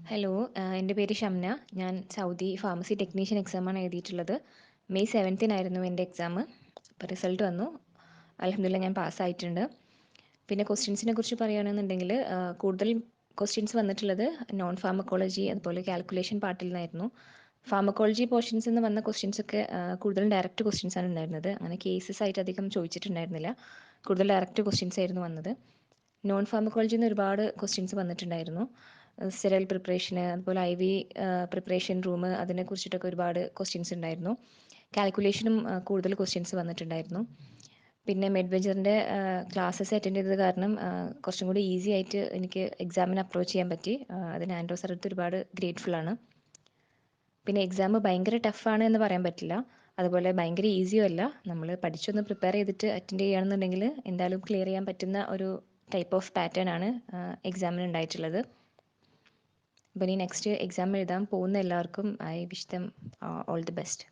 Hello, എൻ്റെ പേര് ഷംന. ഞാൻ സൗദി ഫാർമസി ടെക്നീഷ്യൻ എക്സാമാണ് എഴുതിയിട്ടുള്ളത്. മെയ് 7-നായിരുന്നു എൻ്റെ എക്സാം. അപ്പോൾ റിസൾട്ട് വന്നു. അൽഹംദുലില്ലാ ഞാൻ പാസ്സായിട്ടുണ്ട്. പിന്നെ ക്വസ്റ്റ്യൻസിനെ കുറിച്ച് പറയുകയാണെന്നുണ്ടെങ്കിൽ കൂടുതൽ ക്വസ്റ്റ്യൻസ് വന്നിട്ടുള്ളത് നോൺ ഫാർമക്കോളജി അതുപോലെ കാൽക്കുലേഷൻ പാർട്ടിൽ നിന്നായിരുന്നു. ഫാർമക്കോളജി പോർഷൻസ് നിന്ന് വന്ന ക്വസ്റ്റ്യൻസ് ഒക്കെ കൂടുതലും ഡയറക്റ്റ് ക്വസ്റ്റ്യൻസ് ആണ് ഉണ്ടായിരുന്നത്. അങ്ങനെ കേസസ് ആയിട്ട് അധികം ചോദിച്ചിട്ടുണ്ടായിരുന്നില്ല. കൂടുതൽ ഡയറക്റ്റ് ക്വസ്റ്റ്യൻസ് ആയിരുന്നു വന്നത്. നോൺ ഫാർമക്കോളജിയിൽ നിന്ന് ഒരുപാട് ക്വസ്റ്റ്യൻസ് വന്നിട്ടുണ്ടായിരുന്നു. സ്റ്റെറൈൽ പ്രിപ്പറേഷന് അതുപോലെ IV പ്രിപ്പറേഷൻ റൂം അതിനെക്കുറിച്ചിട്ടൊക്കെ ഒരുപാട് ക്വസ്റ്റ്യൻസ് ഉണ്ടായിരുന്നു. കാൽക്കുലേഷനും കൂടുതൽ ക്വസ്റ്റ്യൻസ് വന്നിട്ടുണ്ടായിരുന്നു. പിന്നെ മെഡ്വെഞ്ചറിൻ്റെ ക്ലാസ്സസ് അറ്റൻഡ് ചെയ്തത് കാരണം കുറച്ചും കൂടി ഈസി ആയിട്ട് എനിക്ക് എക്സാമിന് അപ്രോച്ച് ചെയ്യാൻ പറ്റി. അതിന് ആൻഡ്രോ സാർ അടുത്ത് ഒരുപാട് ഗ്രേറ്റ്ഫുൾ ആണ്. പിന്നെ എക്സാം ഭയങ്കര ടഫാണ് എന്ന് പറയാൻ പറ്റില്ല. അതുപോലെ ഭയങ്കര ഈസിയും അല്ല. നമ്മൾ പഠിച്ചൊന്ന് പ്രിപ്പയർ ചെയ്തിട്ട് അറ്റൻഡ് ചെയ്യുകയാണെന്നുണ്ടെങ്കിൽ എന്തായാലും ക്ലിയർ ചെയ്യാൻ പറ്റുന്ന ഒരു ടൈപ്പ് ഓഫ് പാറ്റേൺ ആണ് എക്സാമിന് ഉണ്ടായിട്ടുള്ളത്. അപ്പോൾ ഇനി നെക്സ്റ്റ് എക്സാം എഴുതാൻ പോകുന്ന എല്ലാവർക്കും I wish them all the best.